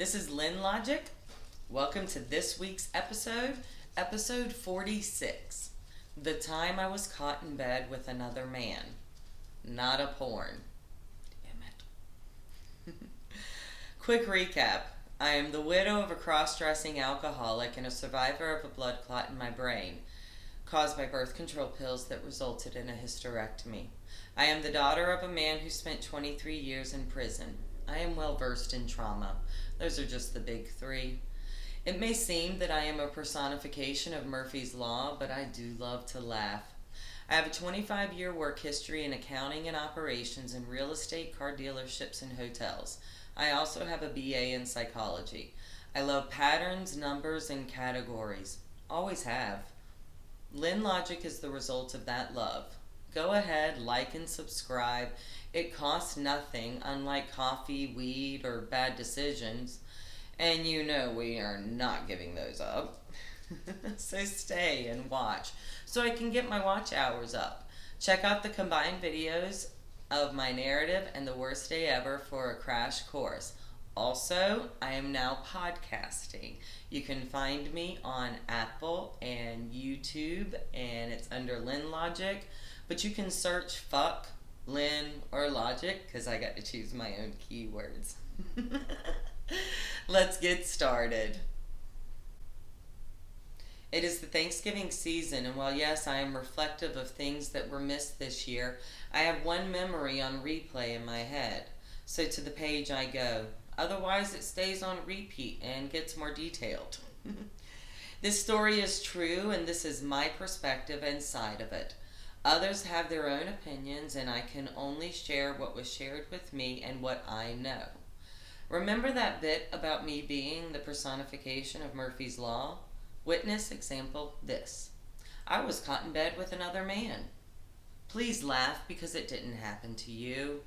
This is Lynn Logic. Welcome to this week's episode, episode 46. The time I was caught in bed with another man. Not a porn. Damn it. Quick recap. I am the widow of a cross-dressing alcoholic and a survivor of a blood clot in my brain, caused by birth control pills that resulted in a hysterectomy. I am the daughter of a man who spent 23 years in prison. I am well versed in trauma. Those are just the big three. It may seem that I am a personification of Murphy's Law, but I do love to laugh. I have a 25-year work history in accounting and operations in real estate, car dealerships, and hotels. I also have a BA in psychology. I love patterns, numbers, and categories. Always have. Lynn Logic is the result of that love. Go ahead, like and subscribe. It costs nothing, unlike coffee, weed, or bad decisions. And you know we are not giving those up. So stay and watch, so I can get my watch hours up. Check out the combined videos of my narrative and the worst day ever for a crash course. Also, I am now podcasting. You can find me on Apple and YouTube, and it's under Lynn Logic. But you can search fuck, Lynn, or Logic, because I got to choose my own keywords. Let's get started. It is the Thanksgiving season, and while yes, I am reflective of things that were missed this year, I have one memory on replay in my head. So to the page I go. Otherwise, it stays on repeat and gets more detailed. This story is true, and this is my perspective and side of it. Others have their own opinions, and I can only share what was shared with me and what I know. Remember that bit about me being the personification of Murphy's Law? Witness example this. I was caught in bed with another man. Please laugh because it didn't happen to you.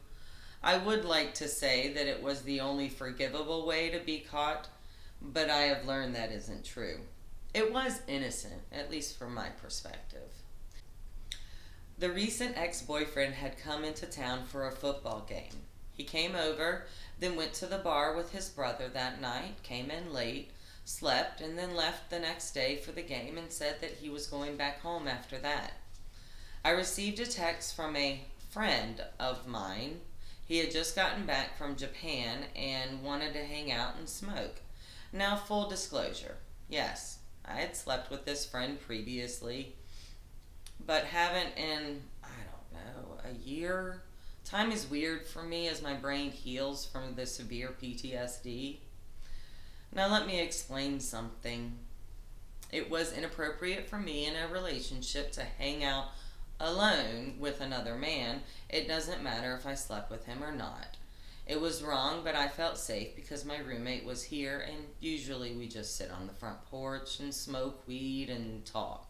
I would like to say that it was the only forgivable way to be caught, but I have learned that isn't true. It was innocent, at least from my perspective. The recent ex-boyfriend had come into town for a football game. He came over, then went to the bar with his brother that night, came in late, slept, and then left the next day for the game and said that he was going back home after that. I received a text from a friend of mine. He had just gotten back from Japan and wanted to hang out and smoke. Now, full disclosure, yes, I had slept with this friend previously, but haven't in, a year. Time is weird for me as my brain heals from the severe PTSD. Now let me explain something. It was inappropriate for me in a relationship to hang out alone with another man. It doesn't matter if I slept with him or not. It was wrong, but I felt safe because my roommate was here, and usually we just sit on the front porch and smoke weed and talk.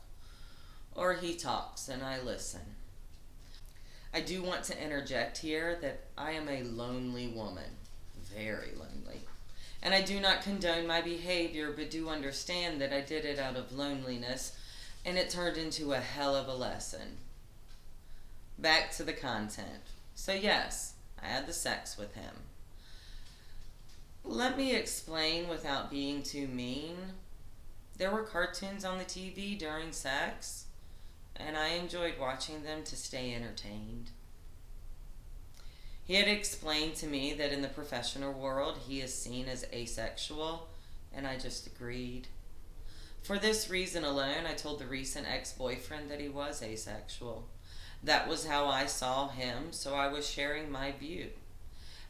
Or he talks and I listen. I do want to interject here that I am a lonely woman. Very lonely. And I do not condone my behavior, but do understand that I did it out of loneliness, and it turned into a hell of a lesson. Back to the content. So yes, I had the sex with him. Let me explain without being too mean. There were cartoons on the TV during sex, and I enjoyed watching them to stay entertained. He had explained to me that in the professional world he is seen as asexual, and I just agreed. For this reason alone, I told the recent ex-boyfriend that he was asexual. That was how I saw him, so I was sharing my view.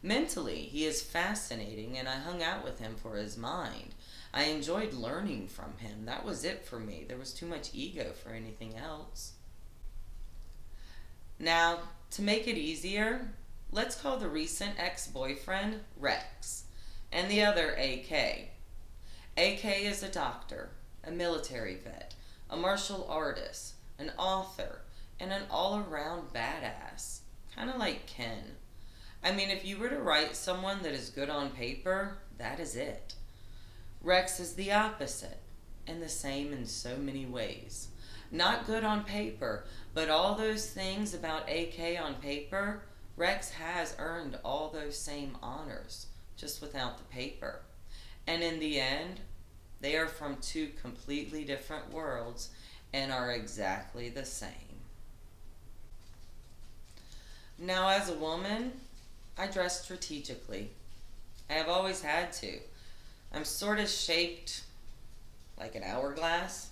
Mentally, he is fascinating, and I hung out with him for his mind. I enjoyed learning from him. That was it for me. There was too much ego for anything else. Now, to make it easier, let's call the recent ex-boyfriend Rex, and the other AK. AK is a doctor, a military vet, a martial artist, an author, and an all-around badass. Kind of like Ken. I mean, if you were to write someone that is good on paper, that is it. Rex is the opposite, and the same in so many ways. Not good on paper, but all those things about AK on paper, Rex has earned all those same honors, just without the paper. And in the end, they are from two completely different worlds and are exactly the same. Now, as a woman, I dress strategically. I have always had to. I'm sort of shaped like an hourglass,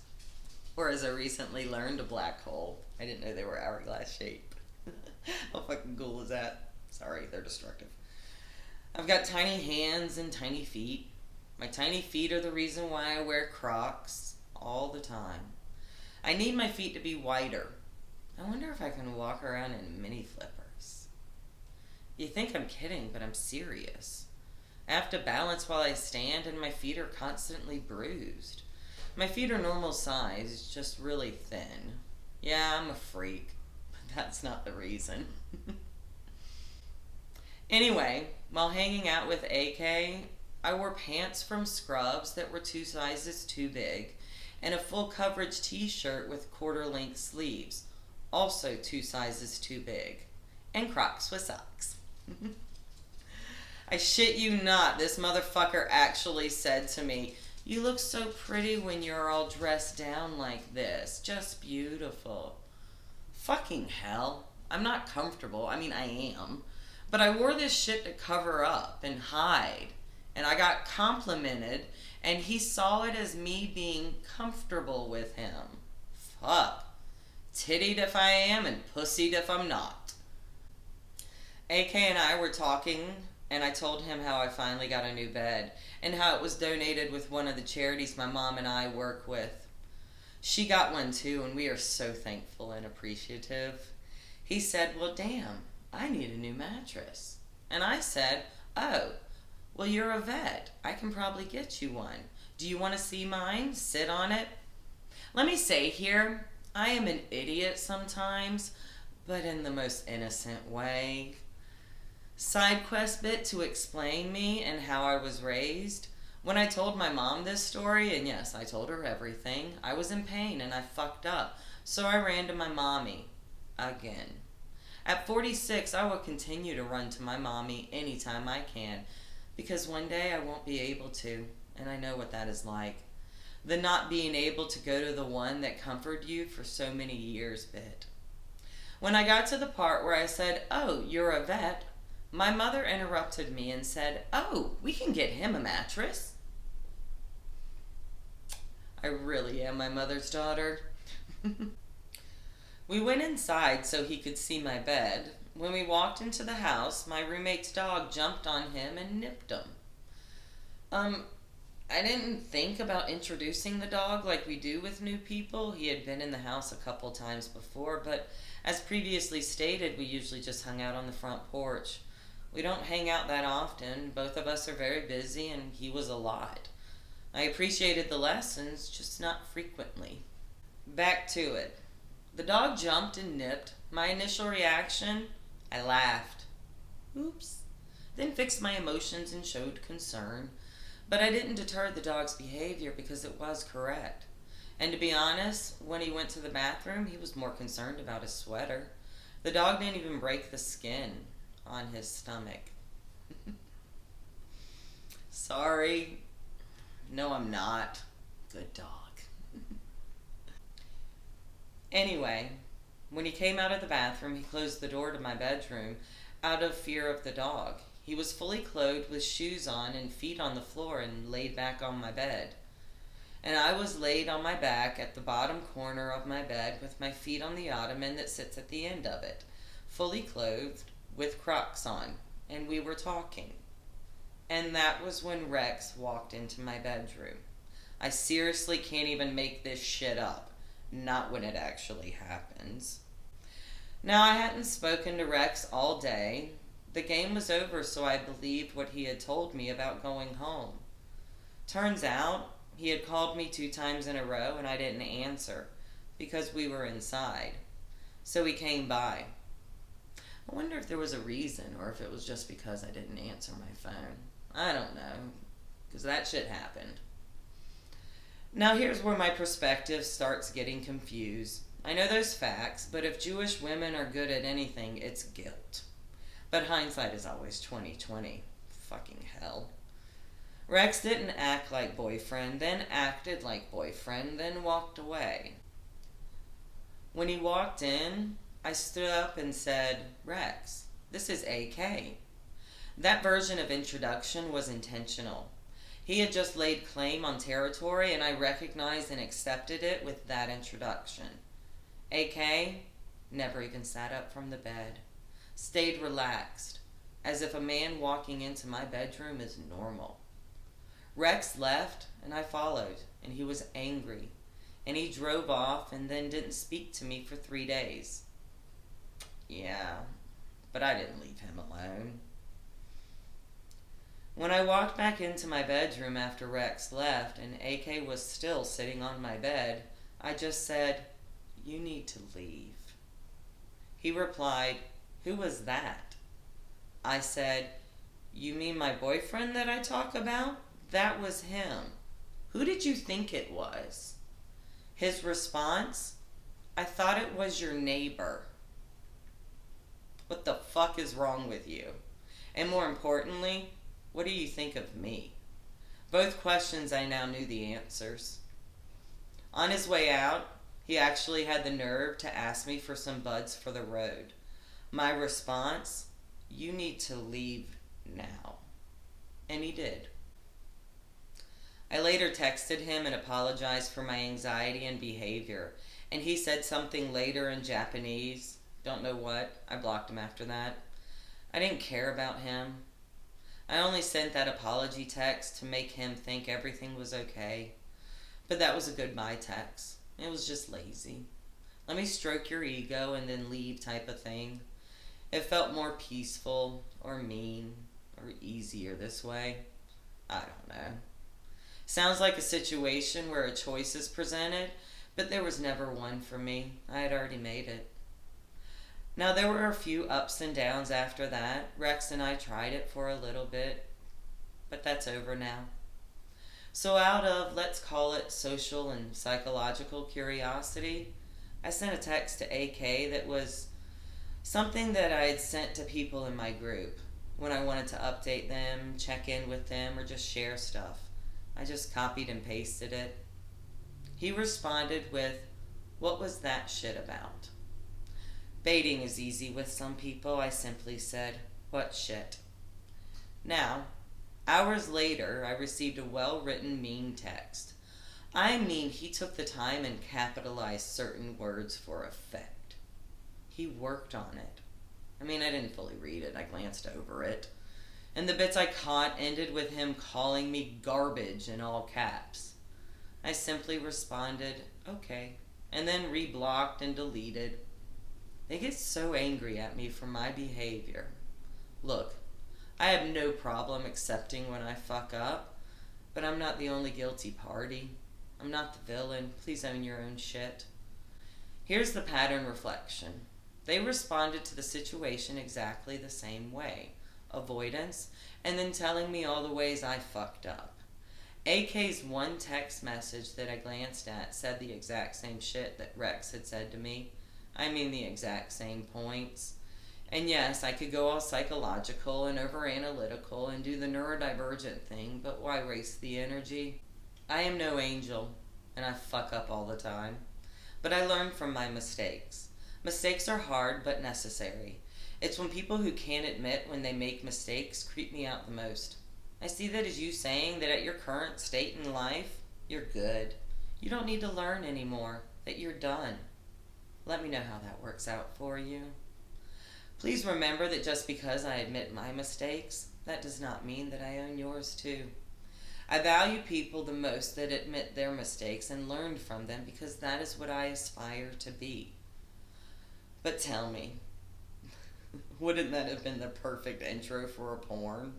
or as I recently learned, a black hole. I didn't know they were hourglass shaped. How fucking cool is that? Sorry, they're destructive. I've got tiny hands and tiny feet. My tiny feet are the reason why I wear Crocs all the time. I need my feet to be wider. I wonder if I can walk around in mini flippers. You think I'm kidding, but I'm serious. I have to balance while I stand, and my feet are constantly bruised. My feet are normal size, just really thin. Yeah, I'm a freak, but that's not the reason. Anyway, while hanging out with AK, I wore pants from Scrubs that were 2 sizes too big, and a full coverage t-shirt with quarter-length sleeves, also 2 sizes too big, and Crocs with socks. I shit you not, this motherfucker actually said to me, "You look so pretty when you're all dressed down like this. Just beautiful." Fucking hell. I'm not comfortable. I mean, I am. But I wore this shit to cover up and hide. And I got complimented, and he saw it as me being comfortable with him. Fuck. Tittied if I am and pussied if I'm not. AK and I were talking, and I told him how I finally got a new bed, and how it was donated with one of the charities my mom and I work with. She got one too, and we are so thankful and appreciative. He said, "Well, damn, I need a new mattress." And I said, "Oh, well, you're a vet. I can probably get you one. Do you want to see mine? Sit on it?" Let me say here, I am an idiot sometimes, but in the most innocent way. Side quest bit to explain me and how I was raised. When I told my mom this story, and yes, I told her everything, I was in pain and I fucked up. So I ran to my mommy. Again. At 46, I will continue to run to my mommy anytime I can, because one day I won't be able to, and I know what that is like. The not being able to go to the one that comforted you for so many years bit. When I got to the part where I said, "Oh, you're a vet," my mother interrupted me and said, "Oh, we can get him a mattress." I really am my mother's daughter. We went inside so he could see my bed. When we walked into the house, my roommate's dog jumped on him and nipped him. I didn't think about introducing the dog like we do with new people. He had been in the house a couple times before, but as previously stated, we usually just hung out on the front porch. We don't hang out that often. Both of us are very busy, and he was a lot. I appreciated the lessons, just not frequently. Back to it. The dog jumped and nipped. My initial reaction, I laughed. Oops. Then fixed my emotions and showed concern. But I didn't deter the dog's behavior because it was correct. And to be honest, when he went to the bathroom, he was more concerned about his sweater. The dog didn't even break the skin on his stomach. Sorry. No, I'm not. Good dog. Anyway, when he came out of the bathroom, he closed the door to my bedroom out of fear of the dog. He was fully clothed with shoes on and feet on the floor and laid back on my bed. And I was laid on my back at the bottom corner of my bed with my feet on the ottoman that sits at the end of it, fully clothed with Crocs on, and we were talking. And that was when Rex walked into my bedroom. I seriously can't even make this shit up. Not when it actually happens. Now, I hadn't spoken to Rex all day. The game was over, so I believed what he had told me about going home. Turns out, he had called me 2 times in a row and I didn't answer because we were inside. So he came by. I wonder if there was a reason or if it was just because I didn't answer my phone. I don't know, because that shit happened. Now here's where my perspective starts getting confused. I know those facts, but if Jewish women are good at anything, it's guilt. But hindsight is always 20/20. Fucking hell. Rex didn't act like boyfriend, then acted like boyfriend, then walked away. When he walked in, I stood up and said, Rex, this is AK. That version of introduction was intentional. He had just laid claim on territory, and I recognized and accepted it with that introduction. AK never even sat up from the bed, stayed relaxed, as if a man walking into my bedroom is normal. Rex left, and I followed, and he was angry, and he drove off and then didn't speak to me for 3 days. Yeah, but I didn't leave him alone. When I walked back into my bedroom after Rex left and AK was still sitting on my bed, I just said, "You need to leave." He replied, "Who was that?" I said, "You mean my boyfriend that I talk about? That was him. Who did you think it was?" His response, "I thought it was your neighbor." What the fuck is wrong with you? And more importantly, what do you think of me? Both questions I now knew the answers. On his way out, he actually had the nerve to ask me for some buds for the road. My response, "You need to leave now." And he did. I later texted him and apologized for my anxiety and behavior, and he said something later in Japanese. Don't know what. I blocked him after that. I didn't care about him. I only sent that apology text to make him think everything was okay. But that was a goodbye text. It was just lazy. Let me stroke your ego and then leave type of thing. It felt more peaceful or mean or easier this way. I don't know. Sounds like a situation where a choice is presented, but there was never one for me. I had already made it. Now, there were a few ups and downs after that. Rex and I tried it for a little bit, but that's over now. So out of, let's call it social and psychological curiosity, I sent a text to AK that was something that I had sent to people in my group when I wanted to update them, check in with them, or just share stuff. I just copied and pasted it. He responded with, "What was that shit about?" Baiting is easy with some people. I simply said, "What shit?" Now, hours later, I received a well-written mean text. I mean, he took the time and capitalized certain words for effect. He worked on it. I mean, I didn't fully read it. I glanced over it. And the bits I caught ended with him calling me garbage in all caps. I simply responded, "Okay," and then reblocked and deleted. They get so angry at me for my behavior. Look, I have no problem accepting when I fuck up, but I'm not the only guilty party. I'm not the villain. Please own your own shit. Here's the pattern reflection. They responded to the situation exactly the same way. Avoidance, and then telling me all the ways I fucked up. AK's one text message that I glanced at said the exact same shit that Rex had said to me. I mean the exact same points. And yes, I could go all psychological and over-analytical and do the neurodivergent thing, but why waste the energy? I am no angel, and I fuck up all the time. But I learn from my mistakes. Mistakes are hard, but necessary. It's when people who can't admit when they make mistakes creep me out the most. I see that as you saying that at your current state in life, you're good. You don't need to learn anymore, that you're done. Let me know how that works out for you. Please remember that just because I admit my mistakes, that does not mean that I own yours too. I value people the most that admit their mistakes and learn from them because that is what I aspire to be. But tell me, wouldn't that have been the perfect intro for a porn?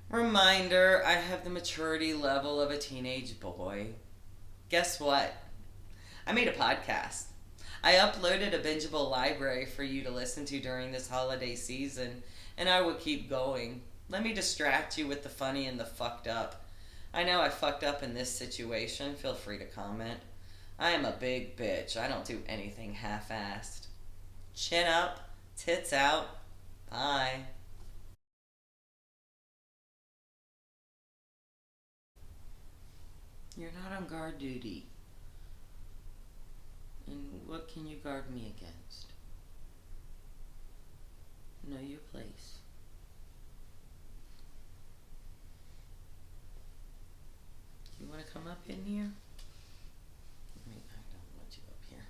Reminder, I have the maturity level of a teenage boy. Guess what? I made a podcast. I uploaded a bingeable library for you to listen to during this holiday season, and I will keep going. Let me distract you with the funny and the fucked up. I know I fucked up in this situation. Feel free to comment. I am a big bitch. I don't do anything half-assed. Chin up, tits out. Bye. You're not on guard duty. And what can you guard me against? Know your place. You want to come up in here? I don't want you up here.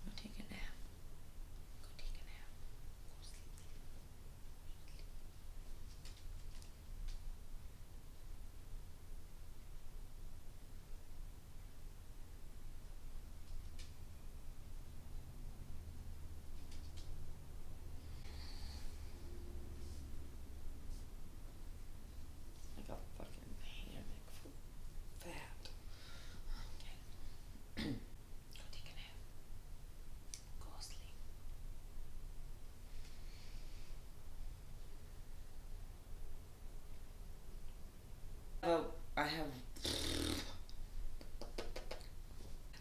Go take a nap. Go take a nap. Go sleep. Like a fucking hammock for that. Okay. Go take a nap. Go sleep. Oh, I have.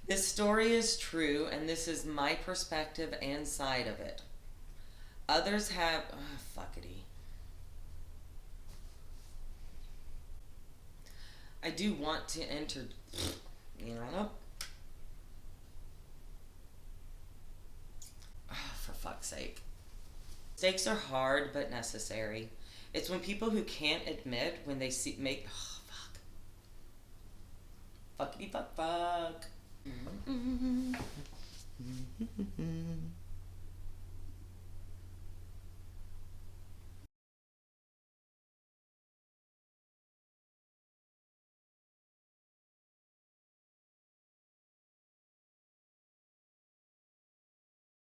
This story is true, and this is my perspective and side of it. Others have. Fuckity. I do want to enter. You know? For fuck's sake. Mistakes are hard but necessary. It's when people who can't admit when they make. Oh, fuck. Fuckity fuck fuck.